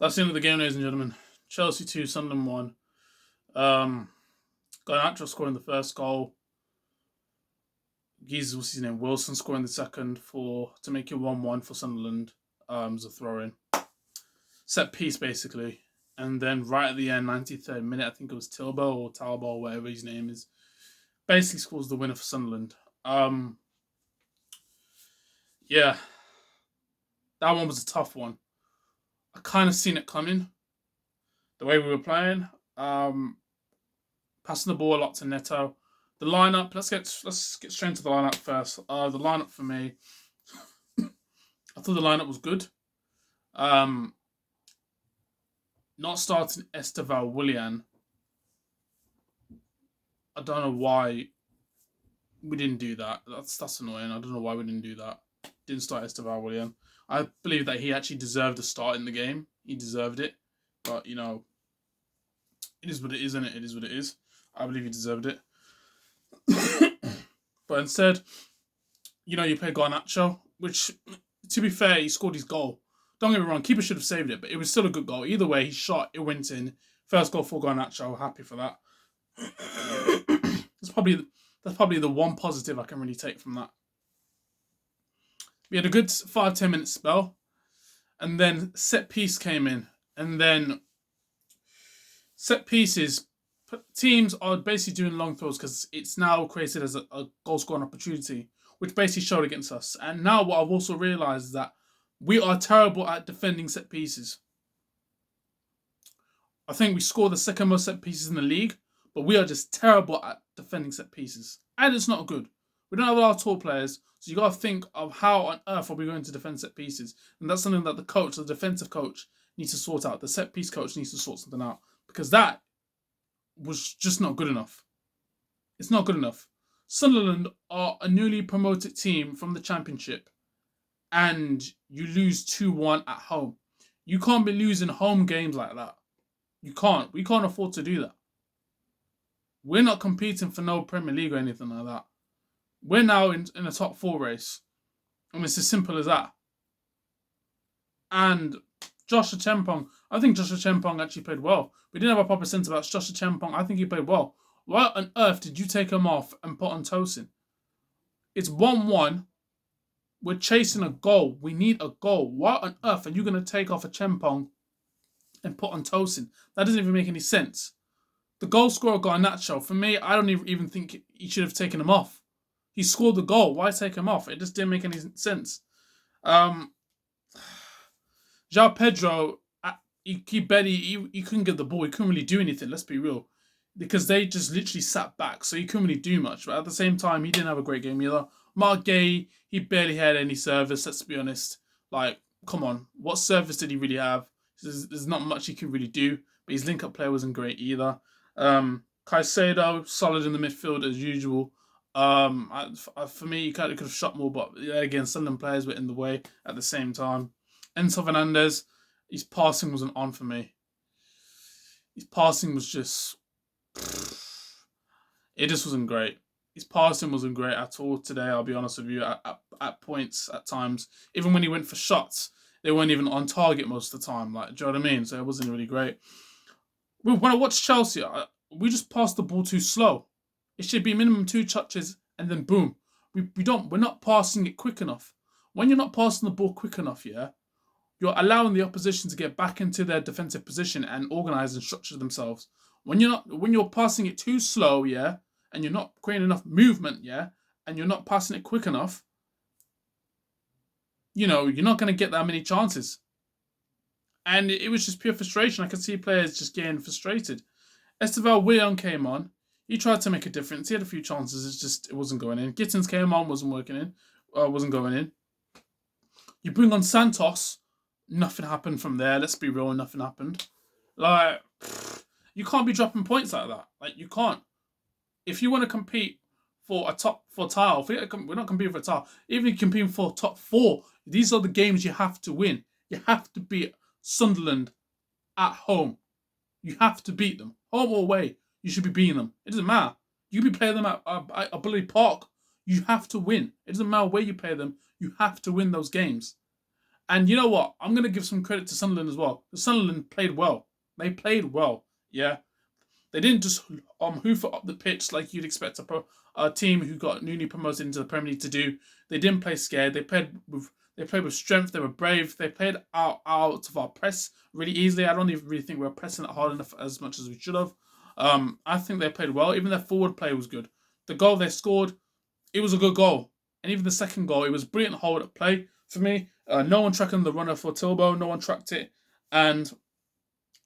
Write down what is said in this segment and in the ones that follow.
That's the end of the game, ladies and gentlemen. Chelsea 2, Sunderland 1. Garnacho scoring the first goal. What's his name? Wilson scoring the second to make it 1-1 for Sunderland. As a throw-in. Set piece, basically. And then right at the end, 93rd minute, I think it was Talbot or Talbot, whatever his name is, basically scores the winner for Sunderland. Yeah, that one was a tough one. I kind of seen it coming. The way we were playing, passing the ball a lot to Neto. The lineup. Let's get straight into the lineup first. The lineup for me, I thought the lineup was good. Not starting Esteval Willian. I don't know why we didn't do that. That's annoying. I don't know why we didn't do that. Didn't start Esteval Willian. I believe that he actually deserved a start in the game. He deserved it. But, it is what it is, isn't it? It is what it is. I believe he deserved it. But instead, you play Garnacho, which, to be fair, he scored his goal. Don't get me wrong, keeper should have saved it, but it was still a good goal. Either way, he shot, it went in. First goal for Garnacho, happy for that. That's probably the one positive I can really take from that. We had a good 5-10 minute spell, and then set piece came in, and then set pieces, teams are basically doing long throws because it's now created as a goal scoring opportunity, which basically showed against us. And now what I've also realised is that we are terrible at defending set pieces. I think we score the second most set pieces in the league, but we are just terrible at defending set pieces. And it's not good. We don't have a lot of tall players, so you got to think of how on earth are we going to defend set pieces. And that's something that the defensive coach, needs to sort out. The set piece coach needs to sort something out. Because that was just not good enough. It's not good enough. Sunderland are a newly promoted team from the Championship, and you lose 2-1 at home. You can't be losing home games like that. You can't. We can't afford to do that. We're not competing for no Premier League or anything like that. We're now in a top 4 race. And it's as simple as that. And Joshua Chempong, I think Joshua Chempong actually played well. We didn't have a proper sense about Joshua Chempong. I think he played well. Why on earth did you take him off and put on Tosin? It's 1-1. We're chasing a goal. We need a goal. Why on earth are you going to take off a Chempong and put on Tosin? That doesn't even make any sense. The goal scorer Garnacho, for me, I don't even think he should have taken him off. He scored the goal. Why take him off? It just didn't make any sense. João Pedro, he couldn't get the ball. He couldn't really do anything, let's be real. Because they just literally sat back, so he couldn't really do much. But at the same time, he didn't have a great game either. Mark Gay, he barely had any service, let's be honest. Like, come on. What service did he really have? There's not much he could really do. But his link-up play wasn't great either. Caicedo, solid in the midfield as usual. For me, he could have shot more, but again, Sunderland players were in the way at the same time. Enzo Fernandez, his passing wasn't on for me. His passing was just... It just wasn't great. His passing wasn't great at all today, I'll be honest with you, at points, at times. Even when he went for shots, they weren't even on target most of the time. Like, do you know what I mean? So it wasn't really great. When I watch Chelsea, we just pass the ball too slow. It should be minimum 2 touches and then boom. We're not passing it quick enough. When you're not passing the ball quick enough, yeah, you're allowing the opposition to get back into their defensive position and organise and structure themselves. When you're passing it too slow, yeah, and you're not creating enough movement, yeah, and you're not passing it quick enough, you're not going to get that many chances. And it was just pure frustration. I could see players just getting frustrated. Esteval Willian came on. He tried to make a difference. He had a few chances. It wasn't going in. Gittins came on, wasn't going in. You bring on Santos, nothing happened from there. Let's be real, nothing happened. Like, you can't be dropping points like that. Like, you can't. If you want to compete for a top 4 title, we're not competing for a title. Even if you're competing for top 4, these are the games you have to win. You have to beat Sunderland at home. You have to beat them. Home or away, you should be beating them. It doesn't matter. You could be playing them at Bully Park. You have to win. It doesn't matter where you play them. You have to win those games. And you know what? I'm going to give some credit to Sunderland as well. Sunderland played well. They played well. Yeah. They didn't just hoof it up the pitch like you'd expect a team who got newly promoted into the Premier League to do. They didn't play scared. They played with strength. They were brave. They played out of our press really easily. I don't even really think we were pressing it hard enough as much as we should have. I think they played well. Even their forward play was good. The goal they scored, it was a good goal. And even the second goal, it was brilliant hold-up play for me. No one tracking the runner for Tilbo. No one tracked it. And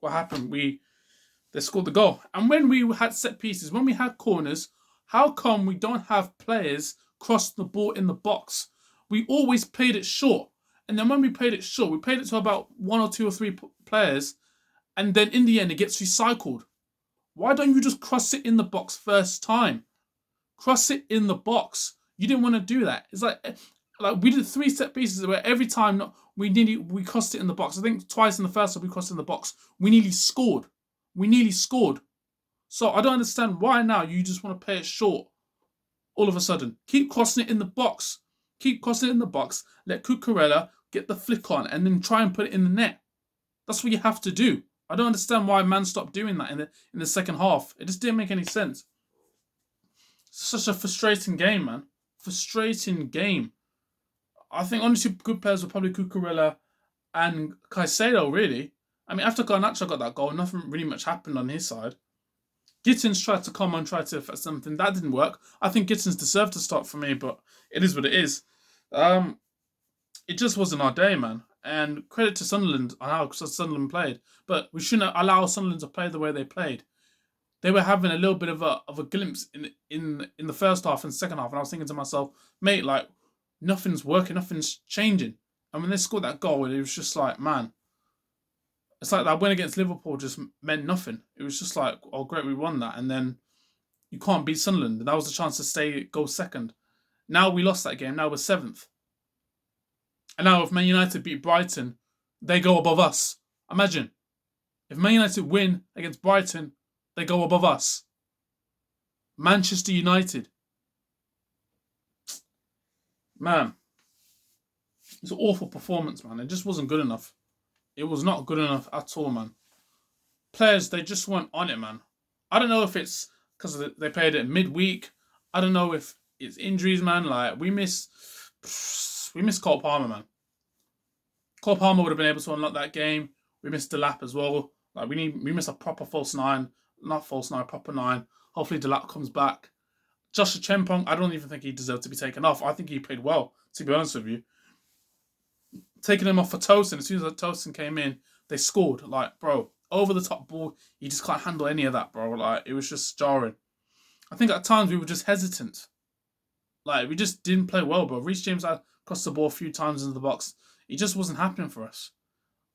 what happened? They scored the goal. And when we had set pieces, when we had corners, how come we don't have players cross the ball in the box? We always played it short. And then when we played it short, we played it to about one or two or three players. And then in the end, it gets recycled. Why don't you just cross it in the box first time? Cross it in the box. You didn't want to do that. It's like we did 3 set pieces where every time we crossed it in the box. I think twice in the first time we crossed it in the box. We nearly scored. So I don't understand why now you just want to play it short all of a sudden. Keep crossing it in the box. Let Cucurella get the flick on and then try and put it in the net. That's what you have to do. I don't understand why man stopped doing that in the second half. It just didn't make any sense. Such a frustrating game, man. Frustrating game. I think only 2 good players were probably Cucurella and Caicedo, really. I mean, after Garnacho got that goal, nothing really much happened on his side. Gittins tried to come on, tried to affect something. That didn't work. I think Gittins deserved to start for me, but it is what it is. It just wasn't our day, man. And credit to Sunderland on how Sunderland played. But we shouldn't allow Sunderland to play the way they played. They were having a little bit of a glimpse in the first half and second half. And I was thinking to myself, mate, like, nothing's working, nothing's changing. And when they scored that goal, it was just like, man, it's like that win against Liverpool just meant nothing. It was just like, oh, great, we won that. And then you can't beat Sunderland. And that was the chance to go second. Now we lost that game. Now we're 7th. And now if Man United beat Brighton, they go above us. Imagine. If Man United win against Brighton, they go above us. Manchester United. Man. It's an awful performance, man. It just wasn't good enough. It was not good enough at all, man. Players, they just weren't on it, man. I don't know if it's because they played it midweek. I don't know if it's injuries, man. Like, we miss Cole Palmer, man. Cole Palmer would have been able to unlock that game. We missed Delap as well. Like, we miss a proper false 9. Not false 9, proper 9. Hopefully Delap comes back. Joshua Chempong, I don't even think he deserved to be taken off. I think he played well, to be honest with you. Taking him off for Tosin, as soon as Tosin came in, they scored. Like, bro, over the top ball, you just can't handle any of that, bro. Like, it was just jarring. I think at times we were just hesitant. Like, we just didn't play well, bro. Reece James had crossed the ball a few times into the box. It just wasn't happening for us.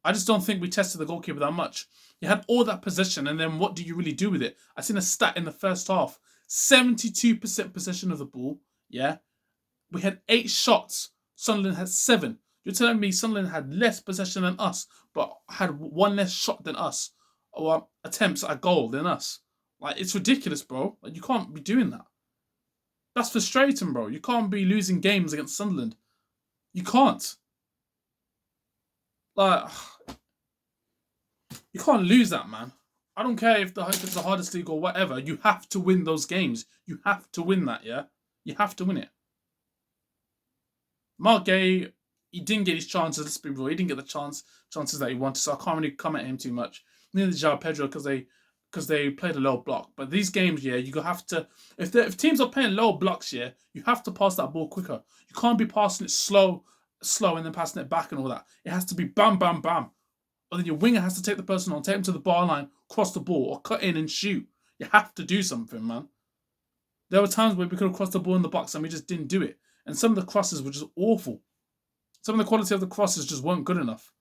I just don't think we tested the goalkeeper that much. You had all that possession, and then what do you really do with it? I seen a stat in the first half. 72% possession of the ball, yeah? We had 8 shots. Sunderland had 7. You're telling me Sunderland had less possession than us, but had 1 less shot than us, or attempts at goal than us. Like, it's ridiculous, bro. Like, you can't be doing that. That's frustrating, bro. You can't be losing games against Sunderland. You can't. Like, you can't lose that, man. I don't care if it's the hardest league or whatever. You have to win those games. You have to win that, yeah? You have to win it. Mark Gay, he didn't get his chances. Let's be real. He didn't get the chances that he wanted, so I can't really comment at him too much. Neither did João Pedro because they played a low block. But these games, yeah, you have to. If teams are playing low blocks, yeah, you have to pass that ball quicker. You can't be passing it slow, and then passing it back and all that. It has to be bam, bam, bam. Or then your winger has to take the person on, take him to the bar line, cross the ball, or cut in and shoot. You have to do something, man. There were times where we could have crossed the ball in the box and we just didn't do it. And some of the crosses were just awful. Some of the quality of the crosses just weren't good enough.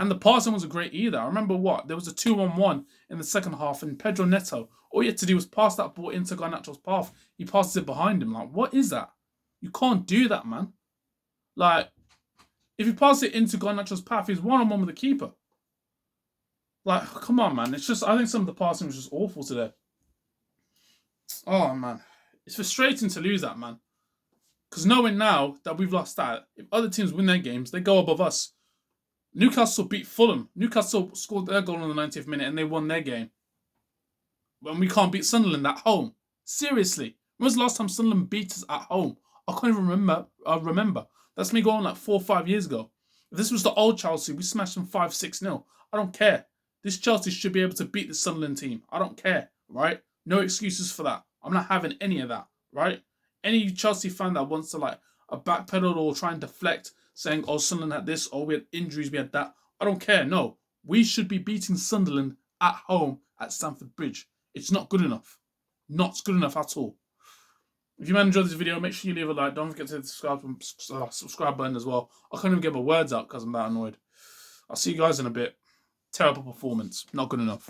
And the passing wasn't great either. I remember there was a 2-on-1 in the second half, and Pedro Neto, all he had to do was pass that ball into Garnacho's path. He passes it behind him. Like, what is that? You can't do that, man. Like, if you pass it into Garnacho's path, he's 1-on-1 with the keeper. Like, come on, man. It's just, I think some of the passing was just awful today. Oh, man. It's frustrating to lose that, man. Because knowing now that we've lost that, if other teams win their games, they go above us. Newcastle beat Fulham. Newcastle scored their goal in the 90th minute and they won their game. When we can't beat Sunderland at home. Seriously. When was the last time Sunderland beat us at home? I can't even remember. That's me going like 4 or 5 years ago. If this was the old Chelsea, we smashed them 5-6-0. I don't care. This Chelsea should be able to beat the Sunderland team. I don't care, right? No excuses for that. I'm not having any of that, right? Any Chelsea fan that wants to like a backpedal or try and deflect, saying, oh, Sunderland had this, oh, we had injuries, we had that. I don't care. No. We should be beating Sunderland at home at Stamford Bridge. It's not good enough. Not good enough at all. If you enjoyed this video, make sure you leave a like. Don't forget to hit the subscribe button as well. I can't even get my words out because I'm that annoyed. I'll see you guys in a bit. Terrible performance. Not good enough.